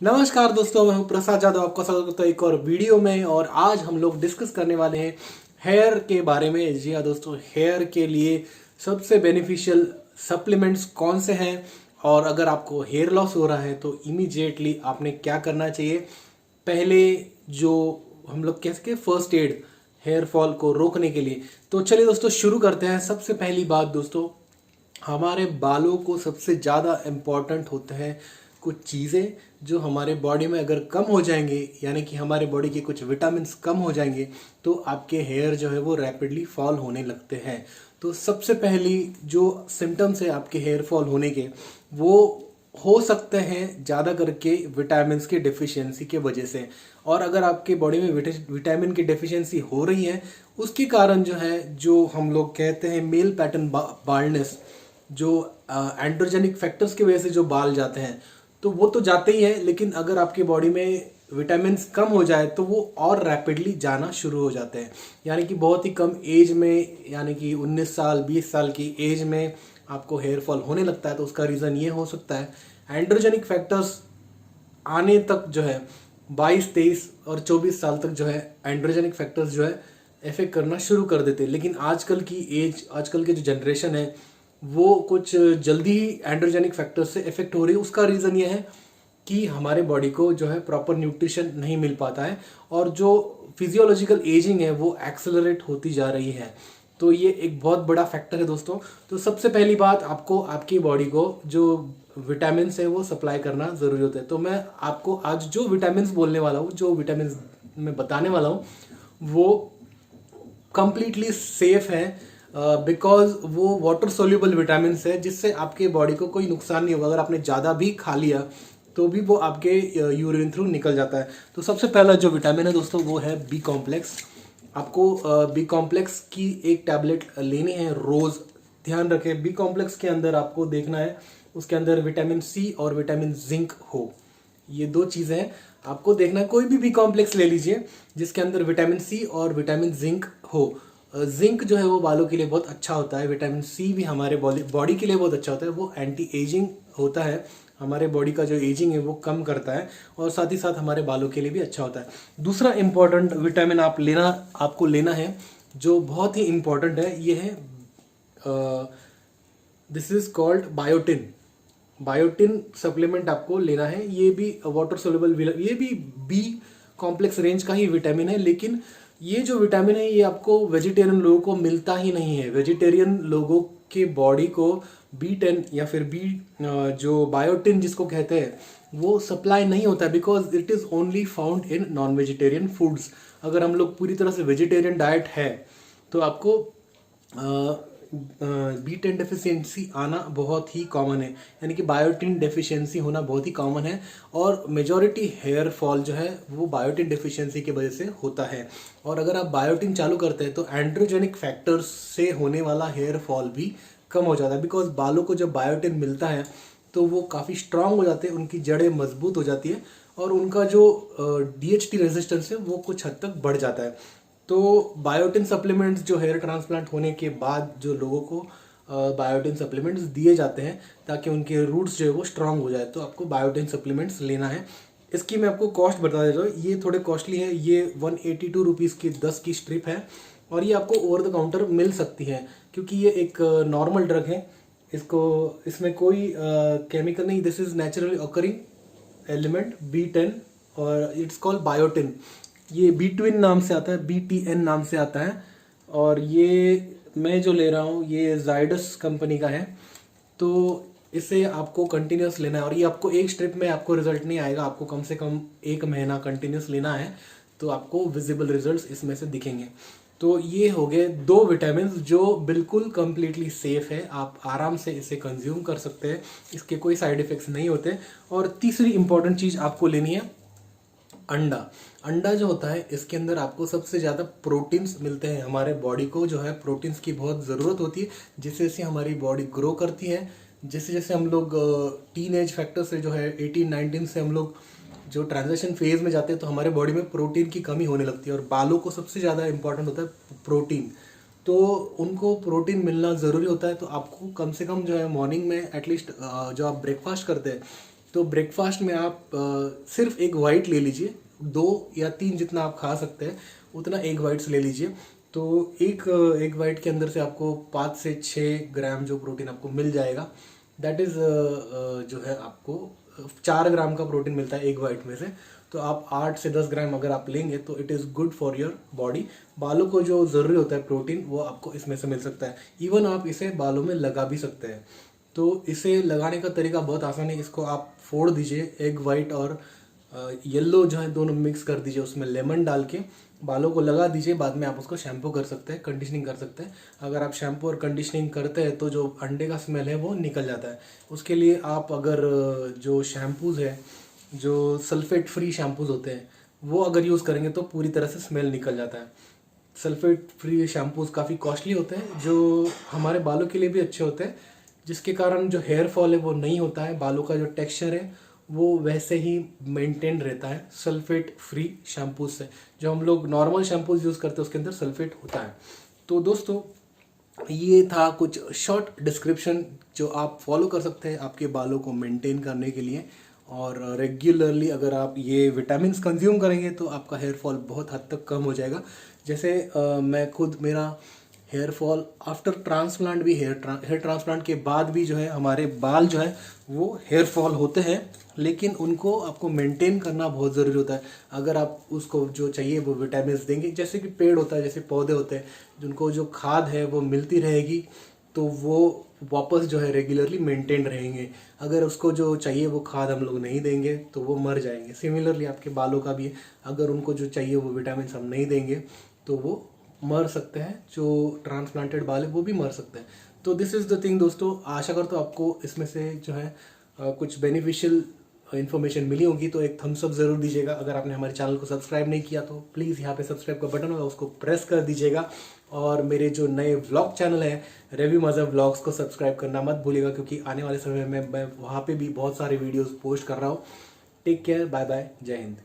नमस्कार दोस्तों, मैं हूं प्रसाद यादव। आपका स्वागत करता हूं एक और वीडियो में। और आज हम लोग डिस्कस करने वाले हैं हेयर के बारे में। जी हाँ दोस्तों, हेयर के लिए सबसे बेनिफिशियल सप्लीमेंट्स कौन से हैं, और अगर आपको हेयर लॉस हो रहा है तो इमीडिएटली आपने क्या करना चाहिए। पहले जो हम लोग कह सके फर्स्ट एड हेयर फॉल को रोकने के लिए। तो चलिए दोस्तों शुरू करते हैं। सबसे पहली बात दोस्तों, हमारे बालों को सबसे ज़्यादा इम्पॉर्टेंट होते हैं कुछ चीज़ें जो हमारे बॉडी में अगर कम हो जाएंगे, यानी कि हमारे बॉडी के कुछ विटामिन्स कम हो जाएंगे, तो आपके हेयर जो है वो रैपिडली फॉल होने लगते हैं। तो सबसे पहली जो सिम्टम्स है आपके हेयर फॉल होने के, वो हो सकते हैं ज़्यादा करके विटामिन्स की डेफिशिएंसी के वजह से। और अगर आपके बॉडी में विटामिन की डेफिशिएंसी हो रही है, उसके कारण जो है, जो हम लोग कहते हैं मेल पैटर्न बाल्डनेस, जो एंड्रोजेनिक फैक्टर्स की वजह से जो बाल जाते हैं, तो वो तो जाते ही है, लेकिन अगर आपकी बॉडी में विटामिन्स कम हो जाए तो वो और रैपिडली जाना शुरू हो जाते हैं। यानी कि बहुत ही कम एज में, यानी कि 19 साल 20 साल की एज में आपको हेयर फॉल होने लगता है। तो उसका रीज़न ये हो सकता है, एंड्रोजेनिक फैक्टर्स आने तक जो है 22 23 और 24 साल तक जो है एंड्रोजेनिक फैक्टर्स जो है इफेक्ट करना शुरू कर देते हैं। लेकिन आजकल की एज, आजकल के जो जनरेशन है, वो कुछ जल्दी ही एंड्रोजेनिक फैक्टर्स से इफेक्ट हो रही है। उसका रीज़न ये है कि हमारे बॉडी को जो है प्रॉपर न्यूट्रिशन नहीं मिल पाता है, और जो फिजियोलॉजिकल एजिंग है वो एक्सेलरेट होती जा रही है। तो ये एक बहुत बड़ा फैक्टर है दोस्तों। तो सबसे पहली बात, आपको आपकी बॉडी को जो विटामिन है वो सप्लाई करना ज़रूरी होता है। तो मैं आपको आज जो विटामिन बोलने वाला हूँ, जो विटामिन मैं बताने वाला हूँ, वो कंप्लीटली सेफ है, बिकॉज वो वाटर सोल्यूबल विटामिन है, जिससे आपके बॉडी को कोई नुकसान नहीं होगा। अगर आपने ज़्यादा भी खा लिया तो भी वो आपके यूरिन थ्रू निकल जाता है। तो सबसे पहला जो विटामिन है दोस्तों, वो है बी कॉम्प्लेक्स। आपको बी कॉम्प्लेक्स की एक टैबलेट लेनी है रोज़। ध्यान रखें, बी कॉम्प्लेक्स के अंदर आपको देखना है उसके अंदर विटामिन सी और विटामिन जिंक हो। ये दो चीज़ें हैं, आपको देखना है। कोई भी बी कॉम्प्लेक्स ले लीजिए जिसके अंदर विटामिन सी और विटामिन जिंक हो। जिंक जो है वो बालों के लिए बहुत अच्छा होता है, विटामिन सी भी हमारे बॉडी के लिए बहुत अच्छा होता है। वो एंटी एजिंग होता है, हमारे बॉडी का जो एजिंग है वो कम करता है, और साथ ही साथ हमारे बालों के लिए भी अच्छा होता है। दूसरा इंपॉर्टेंट विटामिन आपको लेना है, जो बहुत ही इंपॉर्टेंट है, ये है this is called biotin. Biotin supplement आपको लेना है। ये भी वाटर सोल्यूबल, ये भी बी कॉम्प्लेक्स रेंज का ही विटामिन है। लेकिन ये जो विटामिन है ये आपको वेजिटेरियन लोगों को मिलता ही नहीं है। वेजिटेरियन लोगों के बॉडी को B10 या फिर बी जो बायोटिन जिसको कहते हैं, वो सप्लाई नहीं होता है, because it is only found in non vegetarian foods. अगर हम लोग पूरी तरह से वेजिटेरियन डाइट है तो आपको B10 डेफिशिएंसी आना बहुत ही कॉमन है, यानी कि बायोटिन डेफिशिएंसी होना बहुत ही कॉमन है। और मेजॉरिटी हेयर फॉल जो है वो बायोटिन डेफिशिएंसी की वजह से होता है। और अगर आप बायोटिन चालू करते हैं तो एंड्रोजेनिक फैक्टर्स से होने वाला हेयर फॉल भी कम हो जाता है, बिकॉज बालों को जब बायोटिन मिलता है तो वो काफ़ी स्ट्रांग हो जाते हैं, उनकी जड़ें मजबूत हो जाती है, और उनका जो DHT रेजिस्टेंस है वो कुछ हद तक बढ़ जाता है। तो बायोटिन सप्लीमेंट्स जो हेयर ट्रांसप्लांट होने के बाद जो लोगों को बायोटिन सप्लीमेंट्स दिए जाते हैं ताकि उनके रूट्स जो है वो स्ट्रांग हो जाए, तो आपको बायोटिन सप्लीमेंट्स लेना है। इसकी मैं आपको कॉस्ट बता देता हूँ, ये थोड़े कॉस्टली है। ये 182 रुपीज़ की 10 की स्ट्रिप है, और ये आपको ओवर द काउंटर मिल सकती है, क्योंकि ये एक नॉर्मल ड्रग है। इसमें कोई केमिकल नहीं, this is naturally occurring element B10, और इट्स कॉल्ड बायोटिन। ये B-ट्विन नाम से आता है, BTN नाम से आता है। और ये मैं जो ले रहा हूँ ये जाइडस कंपनी का है। तो इसे आपको कंटिन्यूस लेना है, और ये आपको एक स्ट्रिप में आपको रिजल्ट नहीं आएगा, आपको कम से कम 1 महीना कंटिन्यूस लेना है, तो आपको विजिबल रिजल्ट्स इसमें से दिखेंगे। तो ये हो गए दो विटामिन जो बिल्कुल कंप्लीटली सेफ है, आप आराम से इसे कंज्यूम कर सकते हैं, इसके कोई साइड इफ़ेक्ट्स नहीं होते। और तीसरी इंपॉर्टेंट चीज़ आपको लेनी है, अंडा। अंडा जो होता है इसके अंदर आपको सबसे ज़्यादा प्रोटीन्स मिलते हैं। हमारे बॉडी को जो है प्रोटीन्स की बहुत ज़रूरत होती है, जिससे जैसे हमारी बॉडी ग्रो करती है, जैसे जैसे हम लोग टीन एज फैक्टर से जो है 18-19 से हम लोग जो ट्रांजिशन फेज में जाते हैं, तो हमारे बॉडी में प्रोटीन की कमी होने लगती है। और बालों को सबसे ज़्यादा इंपॉर्टेंट होता है प्रोटीन, तो उनको प्रोटीन मिलना ज़रूरी होता है। तो आपको कम से कम जो है मॉर्निंग में एटलीस्ट जो आप ब्रेकफास्ट करते हैं, तो ब्रेकफास्ट में आप सिर्फ एक वाइट ले लीजिए, 2 या 3 जितना आप खा सकते हैं उतना एक वाइट्स ले लीजिए। तो एक वाइट के अंदर से आपको 5 से 6 ग्राम जो प्रोटीन आपको मिल जाएगा। दैट इज़ जो है आपको 4 ग्राम का प्रोटीन मिलता है एक वाइट में से। तो आप 8 से 10 ग्राम अगर आप लेंगे तो it is good for your body. बालों को जो ज़रूरी होता है प्रोटीन वो आपको इसमें से मिल सकता है। इवन आप इसे बालों में लगा भी सकते हैं। तो इसे लगाने का तरीका बहुत आसान है। इसको आप फोड़ दीजिए, एग वाइट और येलो जो है दोनों मिक्स कर दीजिए, उसमें लेमन डाल के बालों को लगा दीजिए। बाद में आप उसको शैम्पू कर सकते हैं, कंडीशनिंग कर सकते हैं। अगर आप शैम्पू और कंडीशनिंग करते हैं तो जो अंडे का स्मेल है वो निकल जाता है। उसके लिए आप अगर जो शैम्पूज़ है, जो सल्फेट फ्री शैम्पूज़ होते हैं, वो अगर यूज़ करेंगे तो पूरी तरह से स्मेल निकल जाता है। सल्फेट फ्री शैम्पूज़ काफ़ी कॉस्टली होते हैं, जो हमारे बालों के लिए भी अच्छे होते हैं, जिसके कारण जो हेयर फॉल है वो नहीं होता है। बालों का जो टेक्सचर है वो वैसे ही मेंटेन रहता है सल्फेट फ्री शैम्पूज से। जो हम लोग नॉर्मल शैम्पूज यूज़ करते हैं उसके अंदर सल्फेट होता है। तो दोस्तों ये था कुछ शॉर्ट डिस्क्रिप्शन जो आप फॉलो कर सकते हैं आपके बालों को मेंटेन करने के लिए। और रेगुलरली अगर आप ये विटामिन्स कंज्यूम करेंगे तो आपका हेयर फॉल बहुत हद तक कम हो जाएगा। जैसे मैं खुद, मेरा हेयर फॉल आफ्टर ट्रांसप्लांट भी, हेयर ट्रांसप्लांट के बाद भी जो है हमारे बाल जो है वो हेयर फॉल होते हैं, लेकिन उनको आपको मेंटेन करना बहुत ज़रूरी होता है। अगर आप उसको जो चाहिए वो विटामिन्स देंगे, जैसे कि पेड़ होता है, जैसे पौधे होते हैं, जिनको जो खाद है वो मिलती रहेगी तो वो वापस जो है रेगुलरली मेंटेन रहेंगे। अगर उसको जो चाहिए वो खाद हम लोग नहीं देंगे तो वो मर जाएंगे। सिमिलरली आपके बालों का भी है, अगर उनको जो चाहिए वो विटामिन हम नहीं देंगे तो वो मर सकते हैं। जो ट्रांसप्लांटेड बाल है वो भी मर सकते हैं। तो दिस इज़ द थिंग दोस्तों। आशा करता हूँ आपको इसमें से जो है कुछ बेनिफिशियल इन्फॉर्मेशन मिली होगी। तो एक थम्स अप ज़रूर दीजिएगा। अगर आपने हमारे चैनल को सब्सक्राइब नहीं किया तो प्लीज़ यहाँ पे सब्सक्राइब का बटन होगा, उसको प्रेस कर दीजिएगा। और मेरे जो नए व्लॉग चैनल है रवि माज़ा व्लॉग्स को सब्सक्राइब करना मत भूलिएगा, क्योंकि आने वाले समय में मैं वहाँ पे भी बहुत सारे वीडियोस पोस्ट कर रहा हूँ। टेक केयर, बाय बाय, जय हिंद।